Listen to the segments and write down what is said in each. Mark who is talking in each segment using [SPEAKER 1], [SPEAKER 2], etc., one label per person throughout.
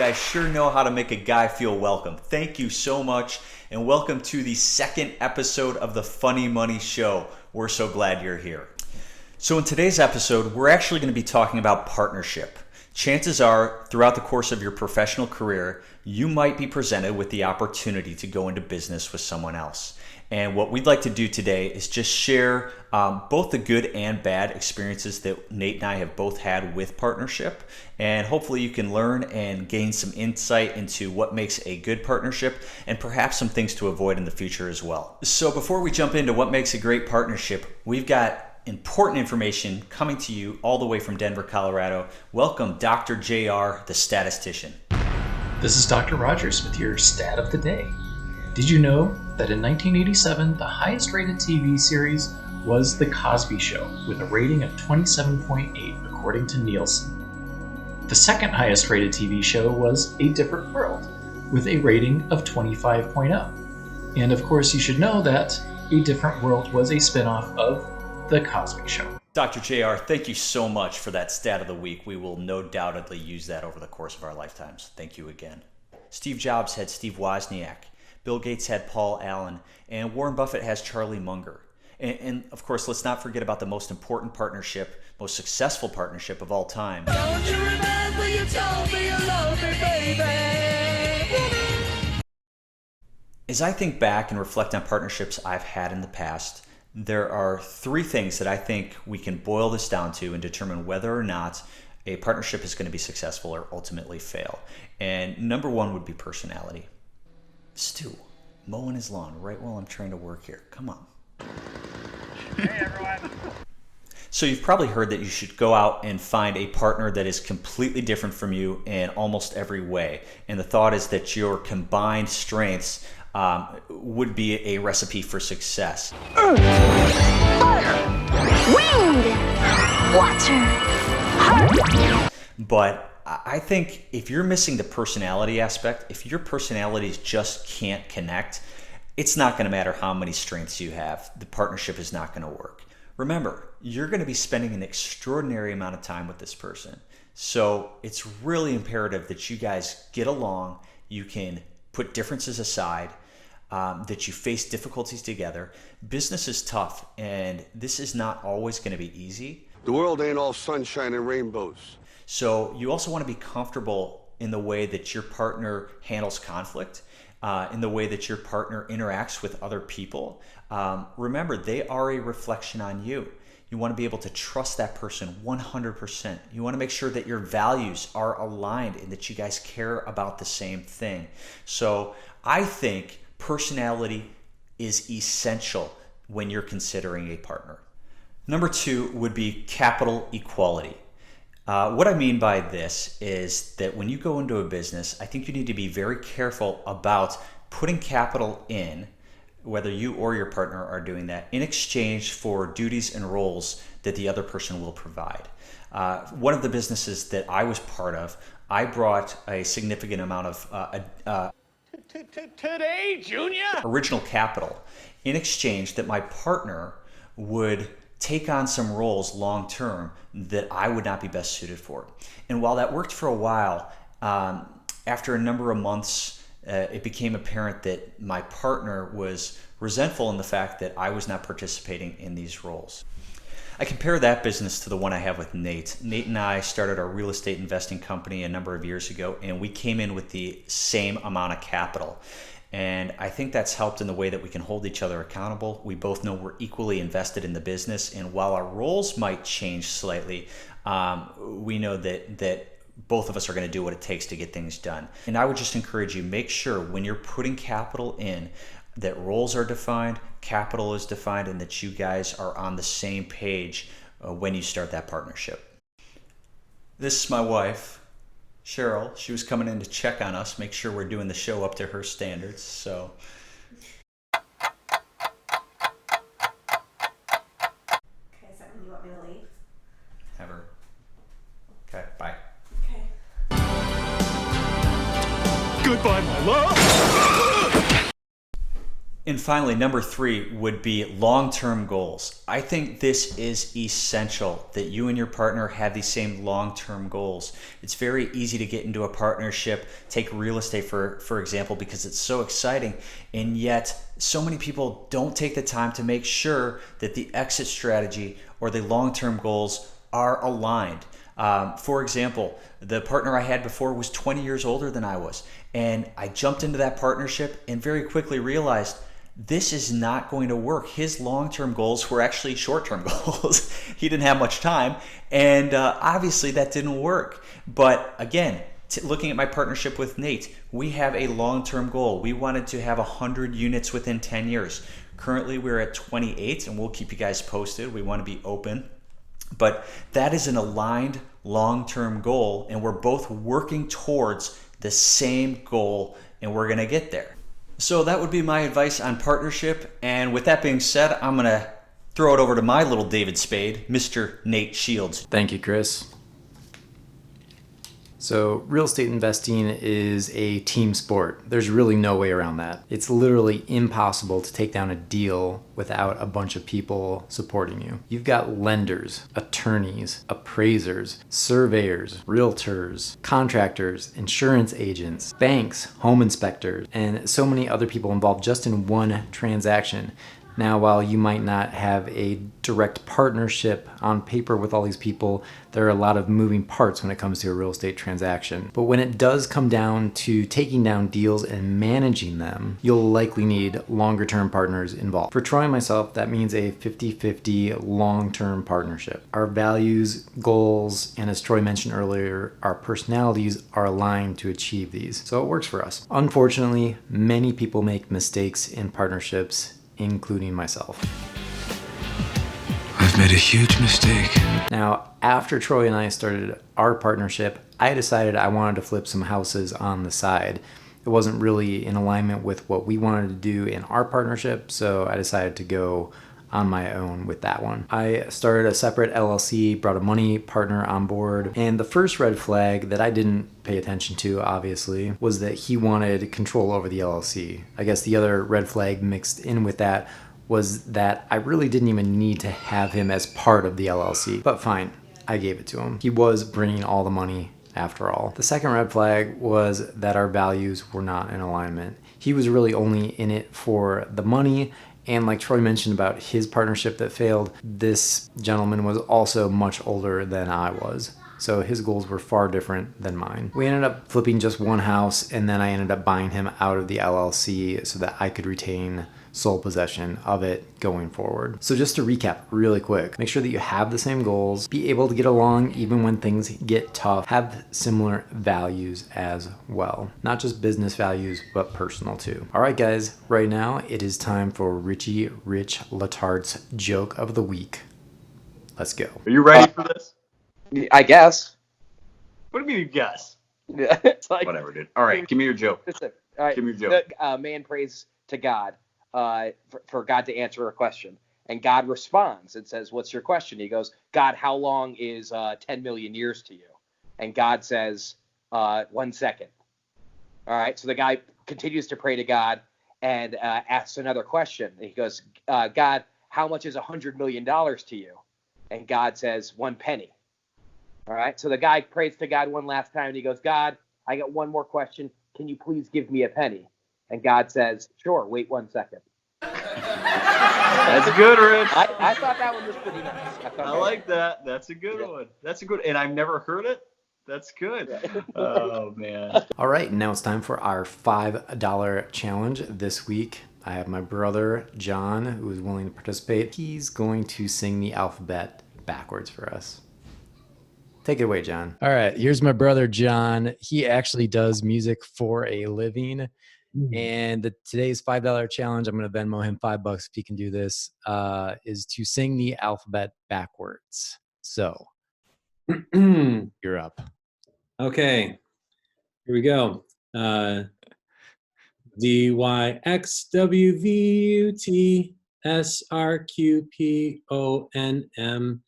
[SPEAKER 1] guys sure know how to make a guy feel welcome. Thank you so much, and welcome to the second episode of the Funny Money Show. We're so glad you're here. So in today's episode, we're actually going to be talking about partnership. Chances are, throughout the course of your professional career, you might be presented with the opportunity to go into business with someone else. And what we'd like to do today is just share both the good and bad experiences that Nate and I have both had with partnership. And hopefully you can learn and gain some insight into what makes a good partnership and perhaps some things to avoid in the future as well. So before we jump into what makes a great partnership, we've got important information coming to you all the way from Denver, Colorado. Welcome, Dr. JR, the statistician.
[SPEAKER 2] This is Dr. Rogers with your stat of the day. Did you know that in 1987, the highest rated TV series was The Cosby Show with a rating of 27.8 according to Nielsen? The second highest rated TV show was A Different World with a rating of 25.0. And of course, you should know that A Different World was a spinoff of The Cosby Show.
[SPEAKER 1] Dr. JR, thank you so much for that stat of the week. We will no doubtedly use that over the course of our lifetimes. Thank you again. Steve Jobs had Steve Wozniak. Bill Gates had Paul Allen, and Warren Buffett has Charlie Munger. And of course, let's not forget about the most important partnership, most successful partnership of all time.
[SPEAKER 3] Don't you remember you told me you loved me, baby?
[SPEAKER 1] As I think back and reflect on partnerships I've had in the past, there are three things that I think we can boil this down to and determine whether or not a partnership is going to be successful or ultimately fail. And number one would be personality. Stu, mowing his lawn right while I'm trying to work here. Come on.
[SPEAKER 4] Hey, everyone.
[SPEAKER 1] So you've probably heard that you should go out and find a partner that is completely different from you in almost every way. And the thought is that your combined strengths would be a recipe for success.
[SPEAKER 5] Earth, fire, wind, water, heart.
[SPEAKER 1] But I think if you're missing the personality aspect, if your personalities just can't connect, it's not going to matter how many strengths you have. The partnership is not going to work. Remember, you're going to be spending an extraordinary amount of time with this person. So it's really imperative that you guys get along, you can put differences aside, that you face difficulties together. Business is tough, and this is not always going to be easy.
[SPEAKER 6] The world ain't all sunshine and rainbows.
[SPEAKER 1] So you also want to be comfortable in the way that your partner handles conflict, in the way that your partner interacts with other people. Remember, they are a reflection on you. You want to be able to trust that person 100%. You want to make sure that your values are aligned and that you guys care about the same thing. So I think personality is essential when you're considering a partner. Number two would be capital equality. What I mean by this is that when you go into a business, I think you need to be very careful about putting capital in, whether you or your partner are doing that, in exchange for duties and roles that the other person will provide. One of the businesses that I was part of, I brought a significant amount of
[SPEAKER 4] Today, Junior?
[SPEAKER 1] original capital in exchange that my partner would take on some roles long term that I would not be best suited for. And while that worked for a while, after a number of months, it became apparent that my partner was resentful in the fact that I was not participating in these roles. I compare that business to the one I have with Nate. Nate and I started our real estate investing company a number of years ago, and we came in with the same amount of capital. And I think that's helped in the way that we can hold each other accountable. We both know we're equally invested in the business, and while our roles might change slightly, we know that both of us are going to do what it takes to get things done. And I would just encourage you, make sure when you're putting capital in, that roles are defined, capital is defined, and that you guys are on the same page when you start that partnership. This is my wife, Cheryl. She was coming in to check on us, make sure we're doing the show up to her standards. So.
[SPEAKER 7] Okay, is that when you want me to leave?
[SPEAKER 1] Have her. Okay, bye.
[SPEAKER 7] Okay.
[SPEAKER 4] Goodbye, my love.
[SPEAKER 1] And finally, number 3 would be long-term goals. I think this is essential that you and your partner have these same long-term goals. It's very easy to get into a partnership, take real estate for example, because it's so exciting, and yet so many people don't take the time to make sure that the exit strategy or the long-term goals are aligned. For example, the partner I had before was 20 years older than I was, and I jumped into that partnership and very quickly realized this is not going to work. His long-term goals were actually short-term goals. He didn't have much time, and obviously that didn't work. But again, looking at my partnership with Nate, we have a long-term goal. We wanted to have 100 units within 10 years. Currently, we're at 28, and we'll keep you guys posted. We want to be open. But that is an aligned long-term goal, and we're both working towards the same goal, and we're going to get there. So that would be my advice on partnership. And with that being said, I'm going to throw it over to my little David Spade, Mr. Nate Shields.
[SPEAKER 2] Thank you, Chris. So real estate investing is a team sport. There's really no way around that. It's literally impossible to take down a deal without a bunch of people supporting you. You've got lenders, attorneys, appraisers, surveyors, realtors, contractors, insurance agents, banks, home inspectors, and so many other people involved just in one transaction. Now, while you might not have a direct partnership on paper with all these people, there are a lot of moving parts when it comes to a real estate transaction. But when it does come down to taking down deals and managing them, you'll likely need longer term partners involved. For Troy and myself, that means a 50-50 long-term partnership. Our values, goals, and as Troy mentioned earlier, our personalities are aligned to achieve these. So it works for us. Unfortunately, many people make mistakes in partnerships, including myself.
[SPEAKER 8] I've made a huge mistake.
[SPEAKER 2] Now, after Troy and I started our partnership, I decided I wanted to flip some houses on the side. It wasn't really in alignment with what we wanted to do in our partnership, so I decided to go on my own with that one. I started a separate LLC, brought a money partner on board, and the first red flag that I didn't pay attention to, obviously, was that he wanted control over the LLC. I guess the other red flag mixed in with that was that I really didn't even need to have him as part of the LLC, but fine, I gave it to him. He was bringing all the money after all. The second red flag was that our values were not in alignment. He was really only in it for the money. And like Troy mentioned about his partnership that failed, this gentleman was also much older than I was. So his goals were far different than mine. We ended up flipping just one house, and then I ended up buying him out of the LLC so that I could retain sole possession of it going forward. So just to recap really quick, make sure that you have the same goals, be able to get along even when things get tough, have similar values as well. Not just business values, but personal too. All right, guys, right now it is time for Richie Rich Latard's joke of the week. Let's go.
[SPEAKER 9] Are you ready for this?
[SPEAKER 10] I guess.
[SPEAKER 9] What do you mean you guess?
[SPEAKER 10] Yeah, it's like
[SPEAKER 9] Whatever, dude. All right, give me your joke.
[SPEAKER 10] Listen, all right,
[SPEAKER 9] Give me your joke.
[SPEAKER 10] Man prays to God for God to answer a question, and God responds and says, "What's your question?" He goes, "God, how long is 10 million years to you?" And God says, 1 second. All right, so the guy continues to pray to God and asks another question. He goes, "God, how much is $100 million to you?" And God says, 1 penny. All right, so the guy prays to God one last time, and he goes, "God, I got one more question. Can you please give me a penny?" And God says, "Sure, wait 1 second."
[SPEAKER 9] That's good, Rich.
[SPEAKER 10] I thought that one was pretty nice.
[SPEAKER 9] I like that. That's a good one. That's a good, and I've never heard it. That's good. Oh, man.
[SPEAKER 2] All right, now it's time for our $5 challenge this week. I have my brother, John, who is willing to participate. He's going to sing the alphabet backwards for us. Take it away, John. All right, here's my brother, John. He actually does music for a living. And today's $5 challenge, I'm going to Venmo him $5 if he can do this, is to sing the alphabet backwards. So, you're up.
[SPEAKER 11] Okay, here we go. D Y X W V U T S R Q P O N M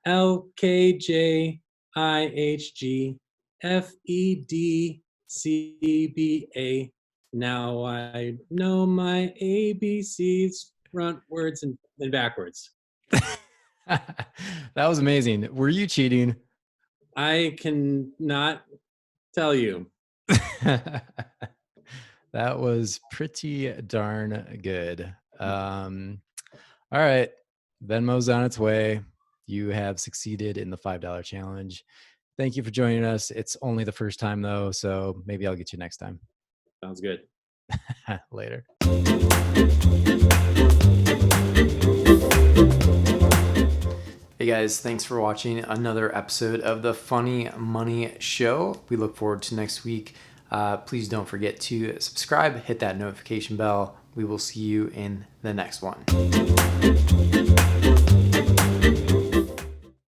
[SPEAKER 11] L K J I H G F E D C B A Now I know my ABCs, frontwards and backwards.
[SPEAKER 8] That was amazing. Were you cheating?
[SPEAKER 11] I can not tell you.
[SPEAKER 8] That was pretty darn good. All right. Venmo's on its way. You have succeeded in the $5 challenge. Thank you for joining us. It's only the first time, though, so maybe I'll get you next time.
[SPEAKER 11] Sounds good.
[SPEAKER 8] Later. Hey guys, thanks for watching another episode of the Funny Money Show. We look forward to next week. Please don't forget to subscribe, hit that notification bell. We will see you in the next one.